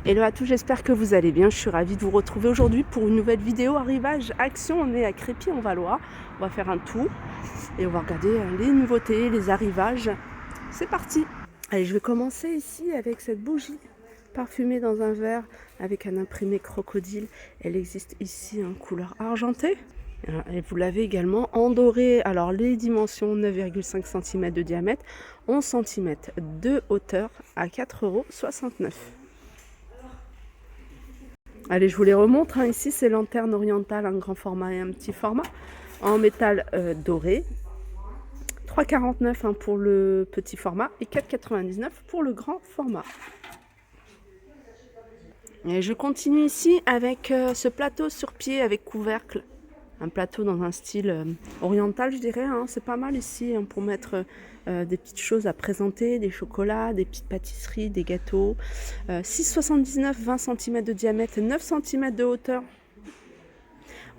Hello à tous, j'espère que vous allez bien. Je suis ravie de vous retrouver aujourd'hui pour une nouvelle vidéo arrivage action. On est à Crépy-en-Valois. On va faire un tour et on va regarder les nouveautés, les arrivages. C'est parti. Allez, je vais commencer ici avec cette bougie parfumée dans un verre avec un imprimé crocodile. Elle existe ici en couleur argentée. Et vous l'avez également en doré. Alors les dimensions 9,5 cm de diamètre, 11 cm de hauteur à 4,69 €. Allez, je vous les remontre. Ici, c'est lanterne orientale, un grand format et un petit format, en métal doré. 3,49 pour le petit format et 4,99 pour le grand format. Et je continue ici avec ce plateau sur pied avec couvercle. Un plateau dans un style oriental, je dirais. C'est pas mal ici pour mettre des petites choses à présenter, des chocolats, des petites pâtisseries, des gâteaux. 6,79, 20 cm de diamètre, 9 cm de hauteur.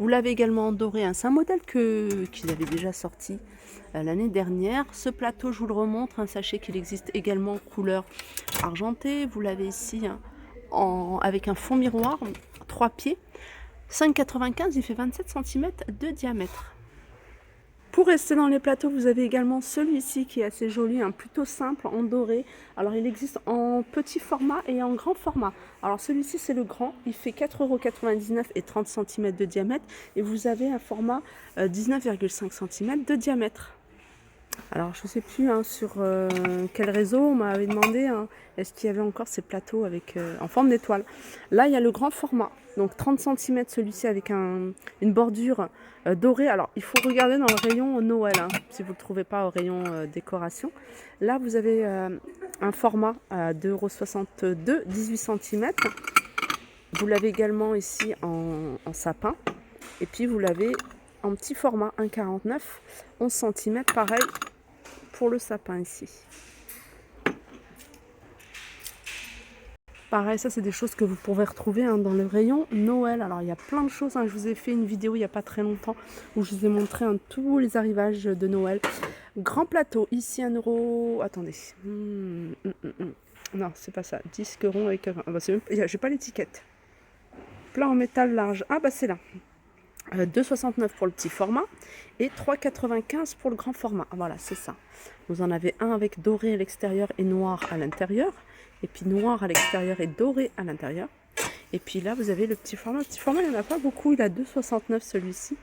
Vous l'avez également en doré. C'est un modèle qu'ils avaient déjà sorti l'année dernière. Ce plateau, je vous le remontre. Sachez qu'il existe également en couleur argentée. Vous l'avez ici avec un fond miroir, 3 pieds. 5,95, il fait 27 cm de diamètre. Pour rester dans les plateaux, vous avez également celui-ci qui est assez joli, plutôt simple, en doré. Alors il existe en petit format et en grand format. Alors celui-ci c'est le grand, il fait 4,99 € et 30 cm de diamètre. Et vous avez un format 19,5 cm de diamètre. Alors je ne sais plus sur quel réseau on m'avait demandé est-ce qu'il y avait encore ces plateaux avec, en forme d'étoile. Là il y a le grand format, donc 30 cm celui-ci avec une bordure dorée. Alors il faut regarder dans le rayon Noël si vous ne le trouvez pas au rayon décoration. Là vous avez un format à 2,62 €, 18 cm. Vous l'avez également ici en sapin. Et puis vous l'avez en petit format 1,49, 11 cm, pareil pour le sapin ici. Pareil, ça c'est des choses que vous pourrez retrouver dans le rayon Noël. Alors il y a plein de choses. Je vous ai fait une vidéo il n'y a pas très longtemps où je vous ai montré tous les arrivages de Noël. Grand plateau, ici 1 €. Attendez. Non, c'est pas ça. Disque rond avec... j'ai pas l'étiquette. Plat en métal large. Ah bah c'est là. 2,69 pour le petit format et 3,95 pour le grand format. Voilà, c'est ça. Vous en avez un avec doré à l'extérieur et noir à l'intérieur. Et puis noir à l'extérieur et doré à l'intérieur. Et puis là, vous avez le petit format. Le petit format, il n'y en a pas beaucoup. Il a 2,69 celui-ci.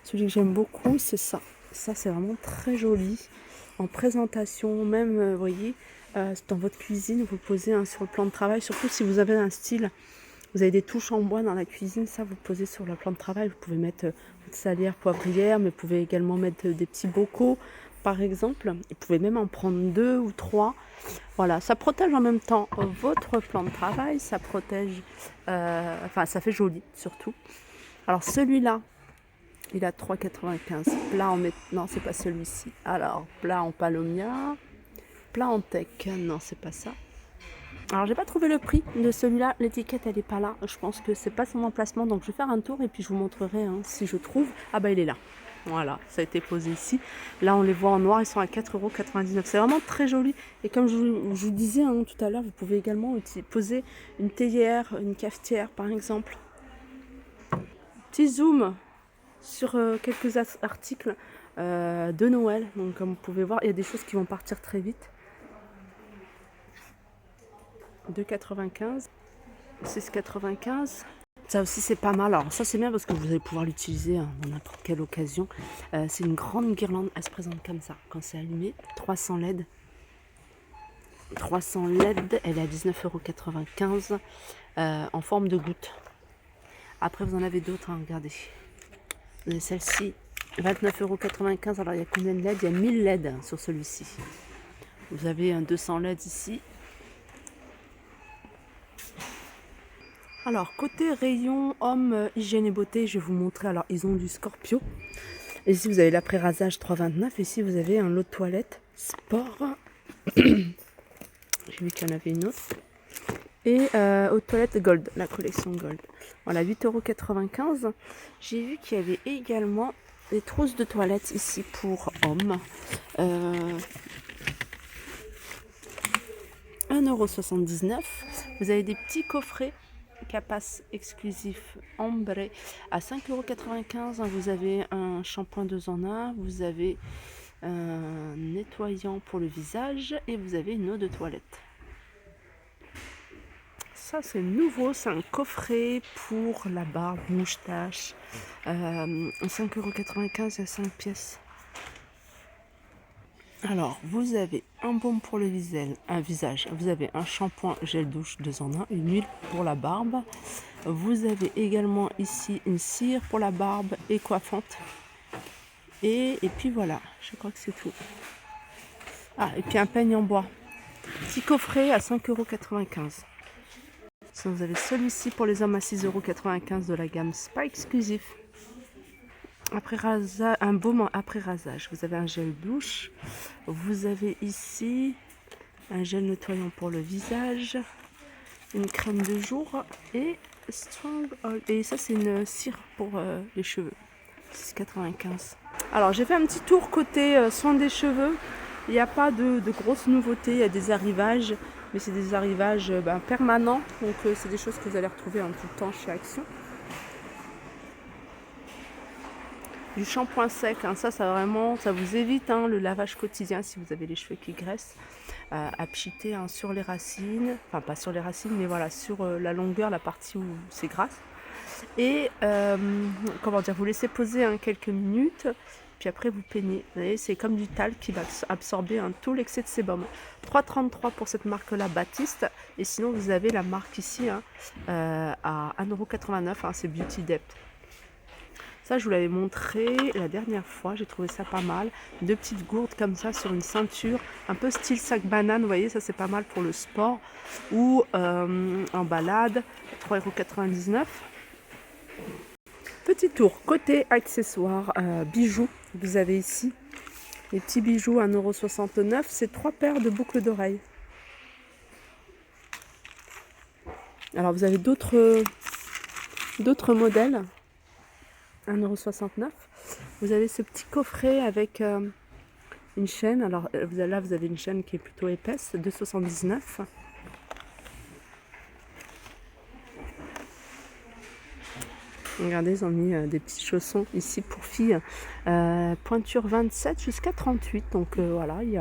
Celui que j'aime beaucoup, c'est ça. Ça, c'est vraiment très joli. En présentation, même, vous voyez, dans votre cuisine, vous le posez sur le plan de travail. Surtout si vous avez un style... Vous avez des touches en bois dans la cuisine, ça vous posez sur le plan de travail. Vous pouvez mettre votre salière poivrière, mais vous pouvez également mettre des petits bocaux, par exemple. Vous pouvez même en prendre 2 ou 3. Voilà, ça protège en même temps votre plan de travail, ça protège, ça fait joli surtout. Alors celui-là, il a 3,95. Plat en non, c'est pas celui-ci. Alors, plat en palomia, plat en teck, non, c'est pas ça. Alors j'ai pas trouvé le prix de celui-là, l'étiquette elle est pas là, je pense que c'est pas son emplacement, donc je vais faire un tour et puis je vous montrerai si je trouve. Ah bah il est là, voilà, ça a été posé ici. Là on les voit en noir, ils sont à 4,99 €, c'est vraiment très joli. Et comme je vous disais tout à l'heure, vous pouvez également poser une théière, une cafetière par exemple. Petit zoom sur quelques articles de Noël, donc comme vous pouvez voir, il y a des choses qui vont partir très vite. 2,95, 6,95. Ça aussi c'est pas mal. Alors ça c'est bien parce que vous allez pouvoir l'utiliser dans n'importe quelle occasion. C'est une grande guirlande, elle se présente comme ça quand c'est allumé. 300 LED. 300 LED, elle est à 19,95 € en forme de goutte. Après vous en avez d'autres, regardez. Vous avez celle-ci, 29,95 €. Alors il y a combien de LED? Il y a 1000 LED sur celui-ci. Vous avez un 200 LED ici. Alors, côté rayon homme, hygiène et beauté, je vais vous montrer. Alors, ils ont du Scorpio. Et ici, vous avez l'après-rasage 3,29 €. Ici, vous avez un lot de toilette sport. J'ai vu qu'il y en avait une autre. Et aux toilettes Gold, la collection Gold. Voilà, 8,95 €. J'ai vu qu'il y avait également des trousses de toilette ici pour hommes. 1,79 €. Vous avez des petits coffrets Capas exclusif ambré à 5,95 €. Vous avez un shampoing 2 en 1, vous avez un nettoyant pour le visage et vous avez une eau de toilette. Ça c'est nouveau, c'est un coffret pour la barbe, moustache, 5,95 € à 5 pièces. Alors, vous avez un baume pour le visage, vous avez un shampoing gel douche 2 en 1, une huile pour la barbe. Vous avez également ici une cire pour la barbe et coiffante. Et puis voilà, je crois que c'est tout. Ah, et puis un peigne en bois. Petit coffret à 5,95 €. Sinon, vous avez celui-ci pour les hommes à 6,95 € de la gamme Spa exclusif. Après rasage, un baume après rasage. Vous avez un gel douche. Vous avez ici un gel nettoyant pour le visage, une crème de jour et Strong Oil. Et ça, c'est une cire pour les cheveux. 6,95 €. Alors, j'ai fait un petit tour côté soin des cheveux. Il n'y a pas de grosses nouveautés. Il y a des arrivages, mais c'est des arrivages permanents. Donc, c'est des choses que vous allez retrouver en tout le temps chez Action. Du shampoing sec, hein, ça vraiment, ça vous évite le lavage quotidien si vous avez les cheveux qui graissent, à pchiter sur les racines, enfin pas sur les racines, mais voilà, sur la longueur, la partie où c'est grasse. Et comment dire, vous laissez poser quelques minutes, puis après vous peignez. Vous voyez, c'est comme du talc qui va absorber tout l'excès de sébum. 3,33 € pour cette marque-là, Baptiste. Et sinon, vous avez la marque ici à 1,89 €, c'est Beauty Depth. Ça, je vous l'avais montré la dernière fois, j'ai trouvé ça pas mal. 2 petites gourdes comme ça sur une ceinture, un peu style sac banane, vous voyez, ça c'est pas mal pour le sport. Ou en balade, 3,99 €. Petit tour, côté accessoires, bijoux, vous avez ici les petits bijoux, 1,69 €. C'est 3 paires de boucles d'oreilles. Alors, vous avez d'autres modèles. 1,69 €. Vous avez ce petit coffret avec une chaîne. Alors là, vous avez une chaîne qui est plutôt épaisse, 2,79 €. Regardez, ils ont mis des petits chaussons ici pour filles. Pointure 27 jusqu'à 38. Donc voilà, il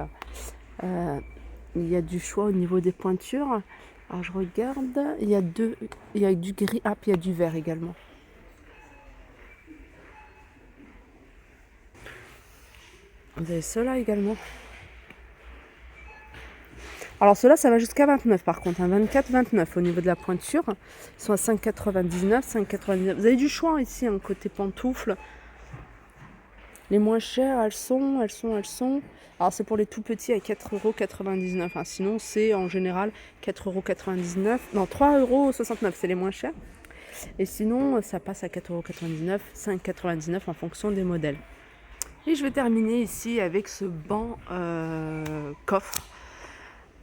y a du choix au niveau des pointures. Alors je regarde, il y a du gris, puis il y a du vert également. Vous avez ceux-là également. Alors ceux-là, ça va jusqu'à 29 par contre, 24, 29 au niveau de la pointure. Ils sont à 5,99, 5,99. Vous avez du choix ici, côté pantoufles. Les moins chères, elles sont. Alors c'est pour les tout petits à 4,99 €. Sinon, c'est en général 4,99 €. Non, 3,69 €, c'est les moins chers. Et sinon, ça passe à 4,99 €, 5,99 € en fonction des modèles. Et je vais terminer ici avec ce banc coffre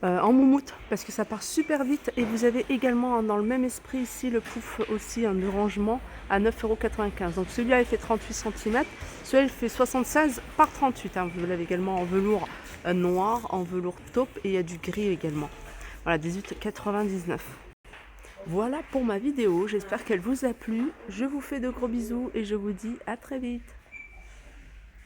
en moumoute parce que ça part super vite. Et vous avez également dans le même esprit ici le pouf aussi de rangement à 9,95 €. Donc celui-là il fait 38 cm, celui-là il fait 76 par 38. Vous l'avez également en velours noir, en velours taupe et il y a du gris également. Voilà, 18,99 €. Voilà pour ma vidéo, j'espère qu'elle vous a plu. Je vous fais de gros bisous et je vous dis à très vite.